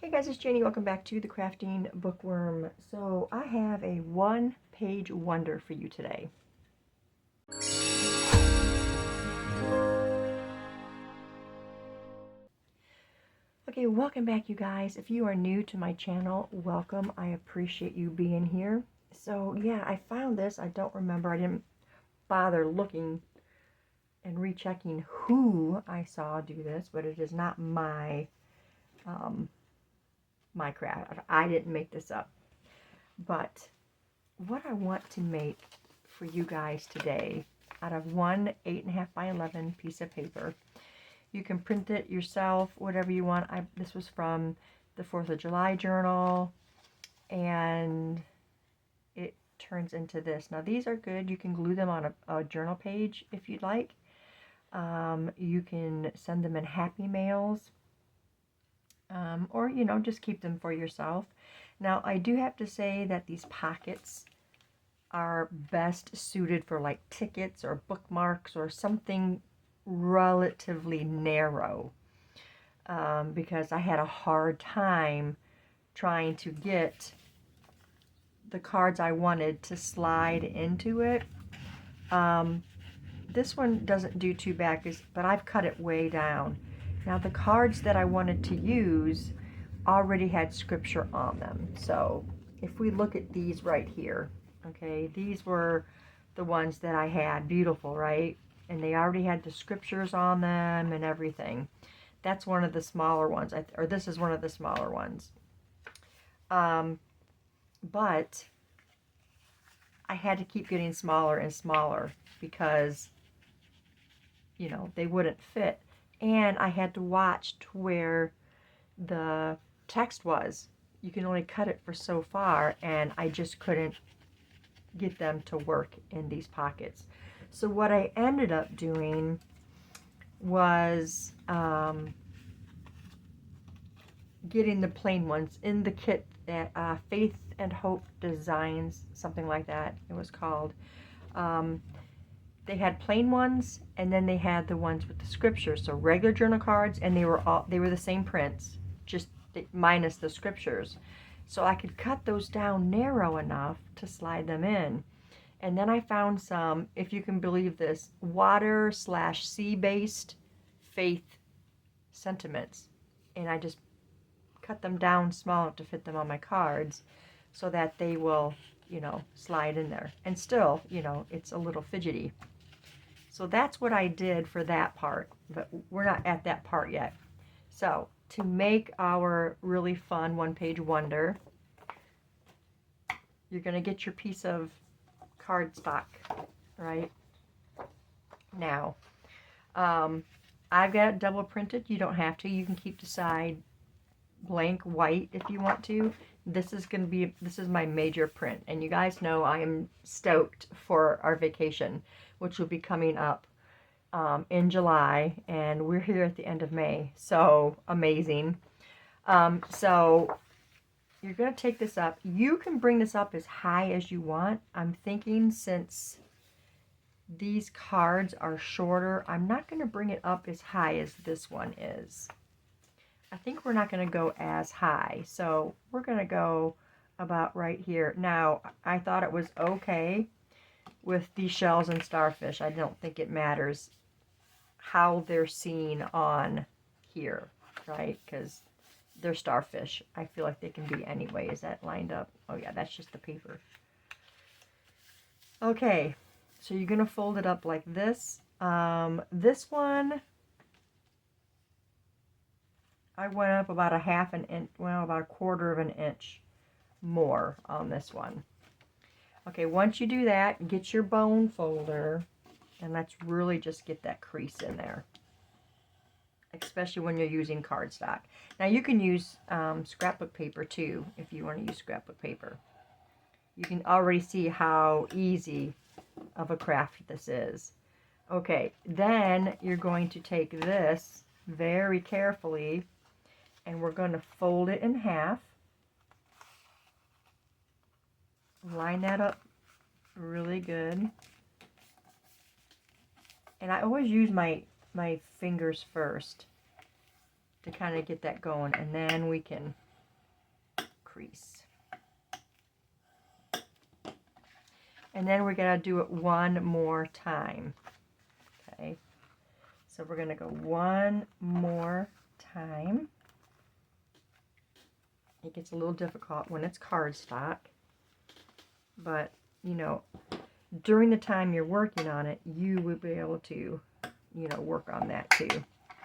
Hey guys, it's Janie. Welcome back to the Crafting Bookworm. So I have a one-page wonder for you today. Okay, welcome back you guys. If you are new to my channel, welcome. I appreciate you being here. So yeah, I found this. I don't remember. I didn't bother looking and rechecking who I saw do this, but it is not my my craft. I didn't make this up. But what I want to make for you guys today, out of one 8.5 by 11 piece of paper, you can print it yourself, whatever you want. This was from the 4th of July journal, and it turns into this. Now these are good. You can glue them on a journal page if you'd like. You can send them in Happy Mails, or just keep them for yourself. Now I do have to say that these pockets are best suited for like tickets or bookmarks or something relatively narrow, because I had a hard time trying to get the cards I wanted to slide into it. This one doesn't do too bad, but I've cut it way down. Now the cards that I wanted to use already had scripture on them. So if we look at these right here, okay, these were the ones that I had. Beautiful, right? And they already had the scriptures on them and everything. That's one of the smaller ones, or this is one of the smaller ones. But I had to keep getting smaller and smaller because, they wouldn't fit. And I had to watch to where the text was. You can only cut it for so far, and I just couldn't get them to work in these pockets. So what I ended up doing was getting the plain ones in the kit at Faith and Hope Designs, something like that it was called. They had plain ones, and then they had the ones with the scriptures, so regular journal cards, and they were the same prints, just minus the scriptures. So I could cut those down narrow enough to slide them in. And then I found some, if you can believe this, water/sea-based faith sentiments. And I just cut them down small enough to fit them on my cards so that they will, slide in there. And still, it's a little fidgety. So that's what I did for that part, but we're not at that part yet. So to make our really fun one-page wonder, you're going to get your piece of cardstock, right? Now, I've got it double printed. You don't have to. You can keep the side blank white if you want to. This is my major print, and you guys know I am stoked for our vacation, which will be coming up in July, and we're here at the end of May, so amazing. So you're going to take this up. You can bring this up as high as you want. I'm thinking since these cards are shorter, I'm not going to bring it up as high as this one is. I think we're not going to go as high, so we're going to go about right here. Now, I thought it was okay with these shells and starfish. I don't think it matters how they're seen on here, right? Because they're starfish. I feel like they can be anyway. Is that lined up? Oh yeah, that's just the paper. Okay, so you're going to fold it up like this. This one, I went up about about a 1/4 of an inch more on this one. Okay, once you do that, get your bone folder, and let's really just get that crease in there, especially when you're using cardstock. Now you can use scrapbook paper too, if you want to use scrapbook paper. You can already see how easy of a craft this is. Okay, then you're going to take this very carefully, and we're going to fold it in half. Line that up really good. And I always use my fingers first to kind of get that going, and then we can crease. And then we're going to do it one more time. Okay, so we're going to go one more time. It gets a little difficult when it's cardstock, but you know, during the time you're working on it, you will be able to, you know, work on that too.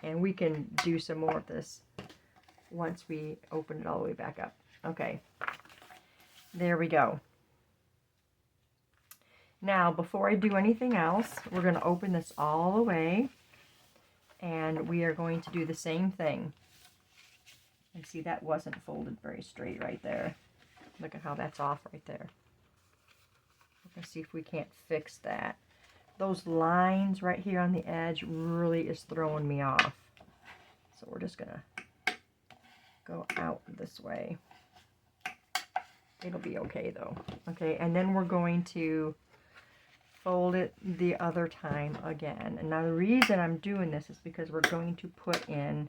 And we can do some more of this once we open it all the way back up. Okay, there we go. Now, before I do anything else, we're going to open this all the way, and we are going to do the same thing. And see, that wasn't folded very straight right there. Look at how that's off right there. Let's see if we can't fix that. Those lines right here on the edge really is throwing me off. So we're just going to go out this way. It'll be okay though. Okay, and then we're going to fold it the other time again. And now the reason I'm doing this is because we're going to put in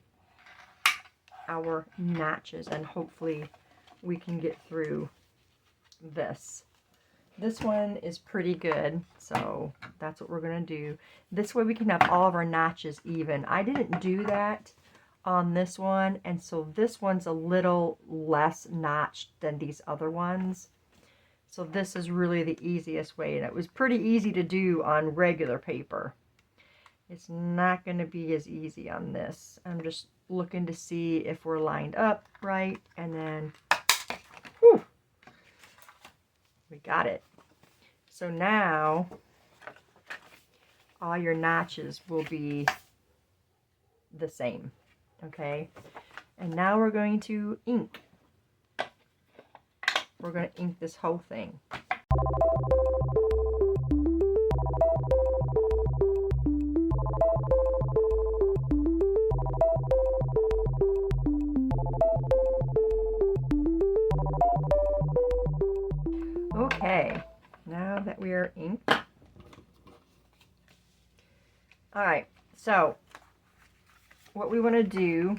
our notches, and hopefully we can get through this. This one is pretty good, so that's what we're going to do. This way we can have all of our notches even. I didn't do that on this one, and so this one's a little less notched than these other ones. So this is really the easiest way, and it was pretty easy to do on regular paper. It's not going to be as easy on this. I'm just looking to see if we're lined up right, and then whew, we got it. So now all your notches will be the same. Okay, and now we're going to ink. We're going to ink this whole thing. Okay, now that we are inked. Alright, so what we want to do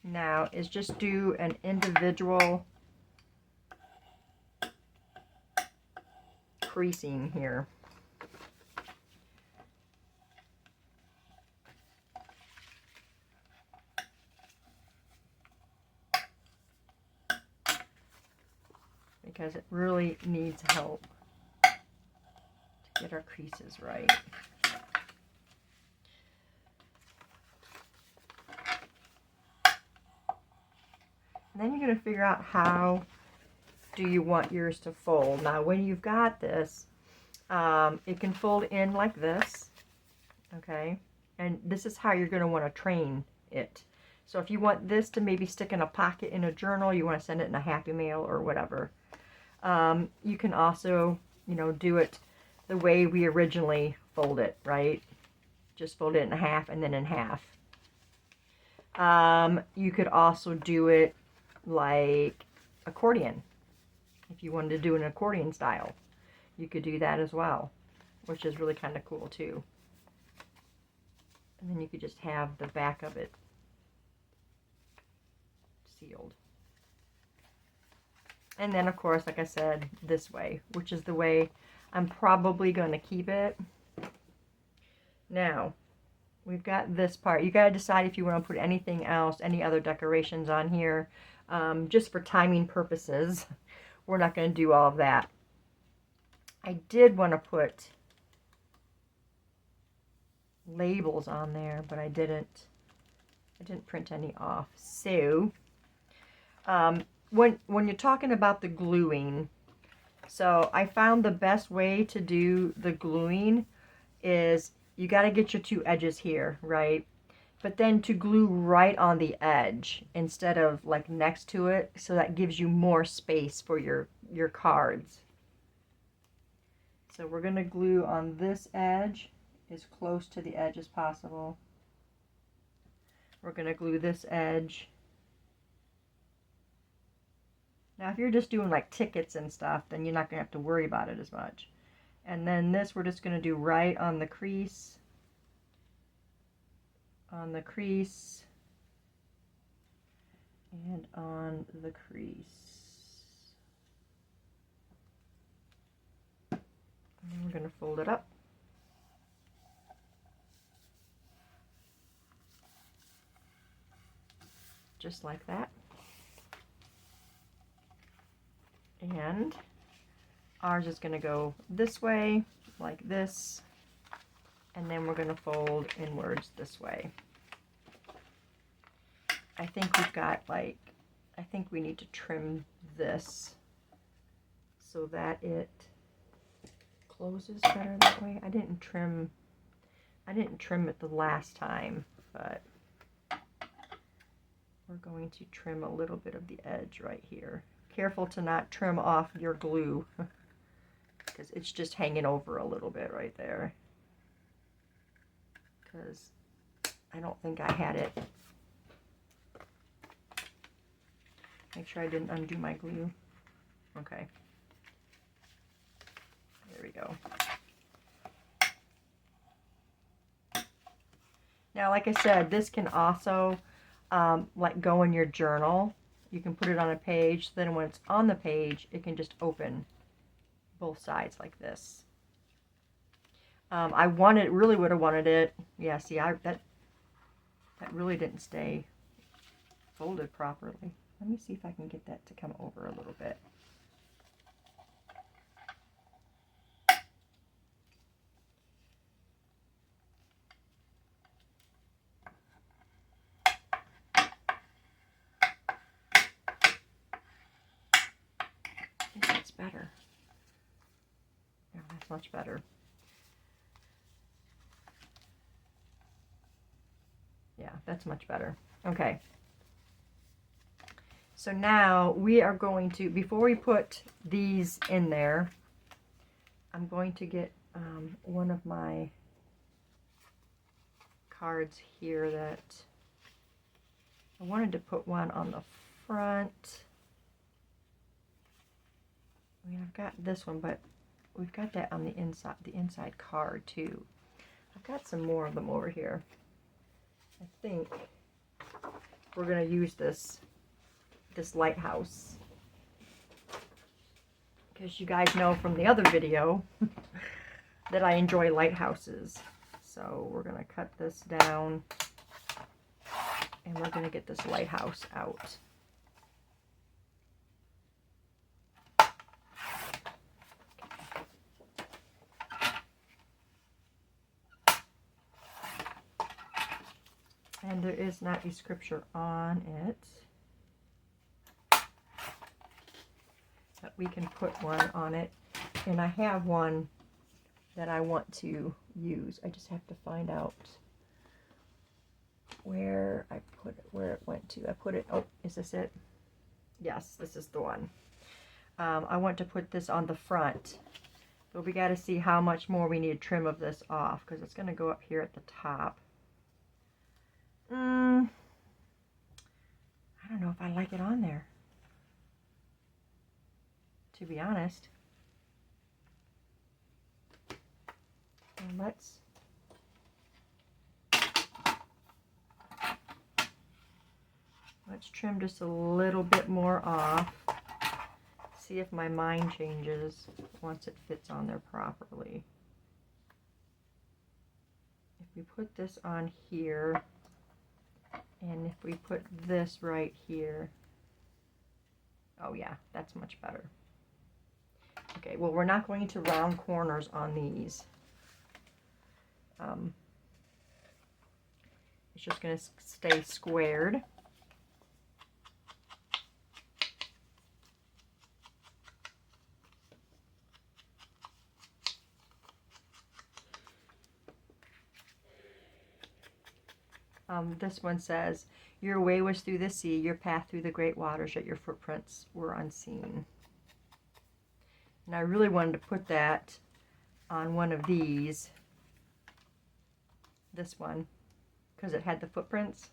now is just do an individual creasing here. Because it really needs help to get our creases right. And then you're going to figure out how do you want yours to fold. Now when you've got this, it can fold in like this, okay? And this is how you're going to want to train it. So if you want this to maybe stick in a pocket in a journal, you want to send it in a Happy Mail or whatever. You can also, you know, do it the way we originally fold it, right? Just fold it in half and then in half. You could also do it like accordion. If you wanted to do an accordion style, you could do that as well, which is really kind of cool too. And then you could just have the back of it sealed. And then, of course, like I said, this way, which is the way I'm probably going to keep it. Now, we've got this part. You got to decide if you want to put anything else, any other decorations on here. Just for timing purposes, we're not going to do all of that. I did want to put labels on there, but I didn't print any off. So, when you're talking about the gluing, so I found the best way to do the gluing is you got to get your two edges here, right? But then to glue right on the edge instead of like next to it, so that gives you more space for your cards. So we're going to glue on this edge as close to the edge as possible. We're going to glue this edge. Now if you're just doing like tickets and stuff, then you're not going to have to worry about it as much. And then this we're just going to do right on the crease. On the crease. and on the crease. And then we're going to fold it up. Just like that. And ours is going to go this way, like this, and then we're going to fold inwards this way. I think we've got like, I think we need to trim this so that it closes better that way. I didn't trim it the last time, but we're going to trim a little bit of the edge right here. Careful to not trim off your glue because it's just hanging over a little bit right there. Because I don't think I had it. Make sure I didn't undo my glue. Okay. There we go. Now, like I said, this can also like go in your journal. You can put it on a page. Then when it's on the page, it can just open both sides like this. I really would have wanted it. Yeah, see, that really didn't stay folded properly. Let me see if I can get that to come over a little bit. I think that's better. Yeah, that's much better. Yeah, that's much better. Okay. So now we are going to, before we put these in there, I'm going to get one of my cards here that I wanted to put one on the front. I mean, I've got this one, but we've got that on the inside card too. I've got some more of them over here. I think we're going to use this lighthouse, because you guys know from the other video that I enjoy lighthouses. So we're going to cut this down and we're going to get this lighthouse out. And there is not a scripture on it, but we can put one on it. And I have one that I want to use. I just have to find out where I put it, where it went to. I put it, oh, is this it? Yes, this is the one. I want to put this on the front, but we got to see how much more we need to trim of this off, because it's going to go up here at the top. I don't know if I like it on there, to be honest. And let's trim just a little bit more off. See if my mind changes once it fits on there properly. If we put this on here, and if we put this right here, oh yeah, that's much better. Okay, well, we're not going to round corners on these. It's just going to stay squared. This one says, your way was through the sea, your path through the great waters, yet your footprints were unseen. And I really wanted to put that on one of these, this one, because it had the footprints.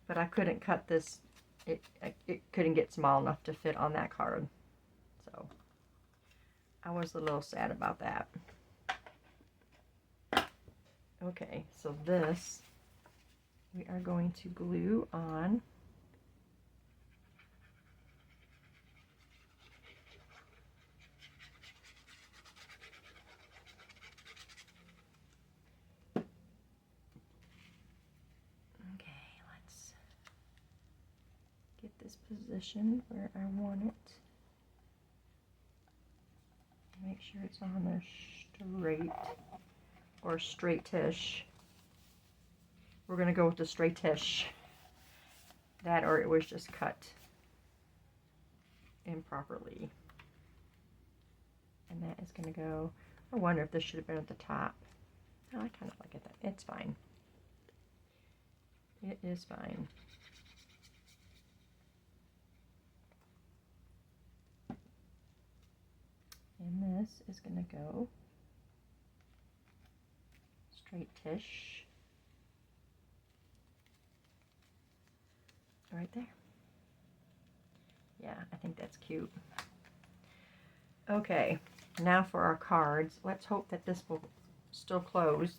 But I couldn't cut this, it couldn't get small enough to fit on that card. So I was a little sad about that. Okay, so this we are going to glue on. this positioned where I want it. Make sure it's on there straight or straightish. We're going to go with the straightish. That or it was just cut improperly. And that is going to go, I wonder if this should have been at the top. Oh, I kind of like it. It's fine. It is fine. And this is going to go straight-ish right there. Yeah, I think that's cute. Okay, now for our cards. Let's hope that this will still close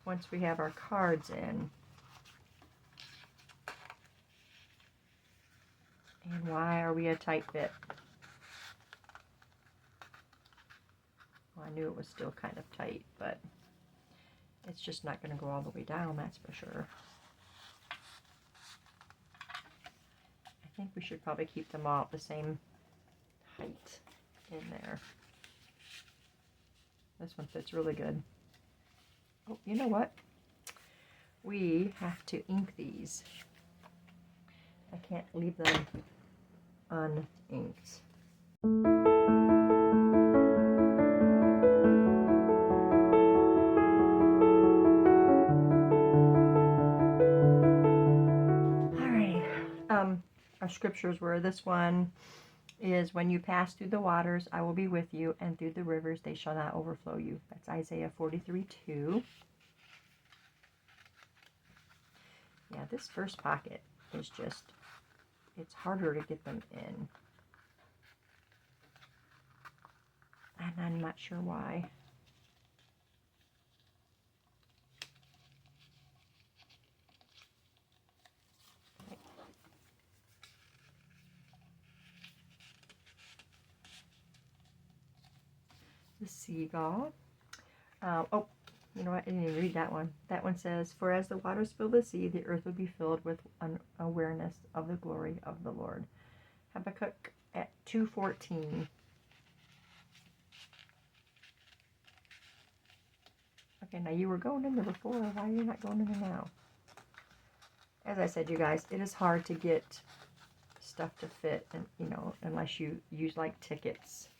once we have our cards in. And why are we a tight fit? Well, I knew it was still kind of tight, but it's just not going to go all the way down, that's for sure. I think we should probably keep them all the same height in there. This one fits really good. Oh, you know what? We have to ink these. I can't leave them uninked. Our scriptures were, this one is, when you pass through the waters, I will be with you, and through the rivers they shall not overflow you. That's Isaiah 43:2. Yeah, this first pocket is just, it's harder to get them in. And I'm not sure why. The seagull. Oh, you know what? I didn't even read that one. That one says, for as the waters fill the sea, the earth will be filled with an awareness of the glory of the Lord. Habakkuk at 2:14. Okay, now you were going in there before. Why are you not going in there now? As I said, you guys, it is hard to get stuff to fit, and unless you use like tickets.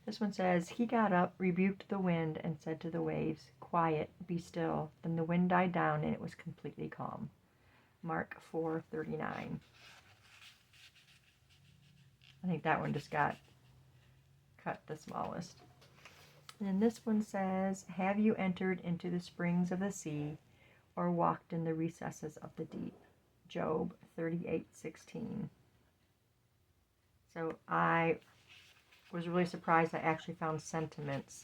This one says, he got up, rebuked the wind, and said to the waves, quiet, be still. Then the wind died down, and it was completely calm. Mark 4:39. I think that one just got cut the smallest. And then this one says, have you entered into the springs of the sea, or walked in the recesses of the deep? Job 38:16. So I was really surprised I actually found sentiments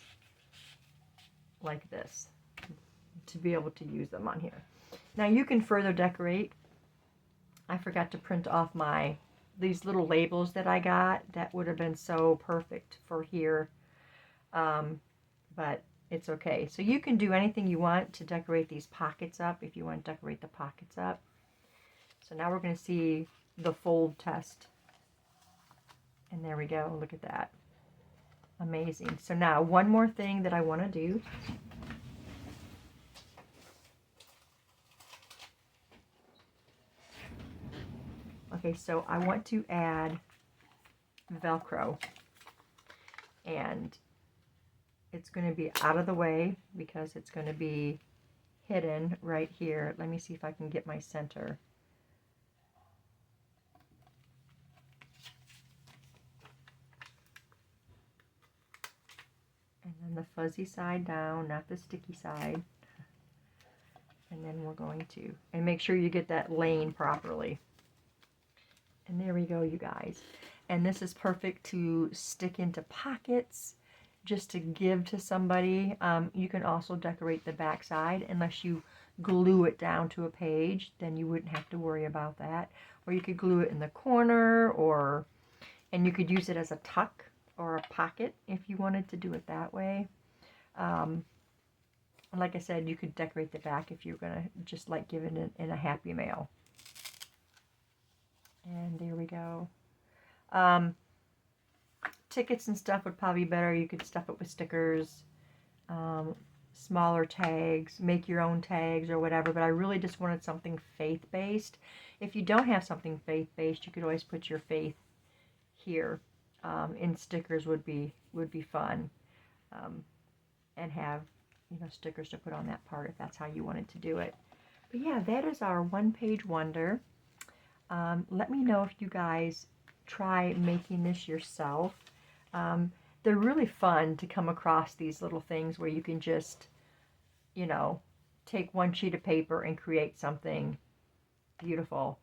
like this to be able to use them on here. Now you can further decorate. I forgot to print off these little labels that I got. That would have been so perfect for here, but it's okay. So you can do anything you want to decorate these pockets up if you want to decorate the pockets up. So now we're going to see the fold test. And there we go. Look at that. Amazing. So now one more thing that I want to do. Okay, so I want to add Velcro. And it's going to be out of the way because it's going to be hidden right here. Let me see if I can get my center. And then the fuzzy side down, not the sticky side. And then we're going to, and make sure you get that lane properly. And there we go, you guys. And this is perfect to stick into pockets, just to give to somebody. You can also decorate the back side unless you glue it down to a page, then you wouldn't have to worry about that. Or you could glue it in the corner, and you could use it as a tuck or a pocket if you wanted to do it that way. Like I said, you could decorate the back if you're going to just like give it in a Happy Mail. And there we go. Tickets and stuff would probably be better. You could stuff it with stickers, smaller tags, make your own tags or whatever, but I really just wanted something faith-based. If you don't have something faith-based, you could always put your faith here. And stickers would be fun. And have, you know, stickers to put on that part if that's how you wanted to do it. But yeah, that is our one-page wonder. Let me know if you guys try making this yourself. They're really fun to come across these little things where you can just, you know, take one sheet of paper and create something beautiful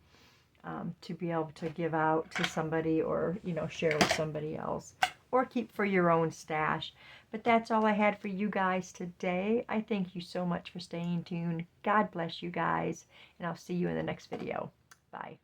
to be able to give out to somebody or, you know, share with somebody else or keep for your own stash. But that's all I had for you guys today. I thank you so much for staying tuned. God bless you guys, and I'll see you in the next video. Bye.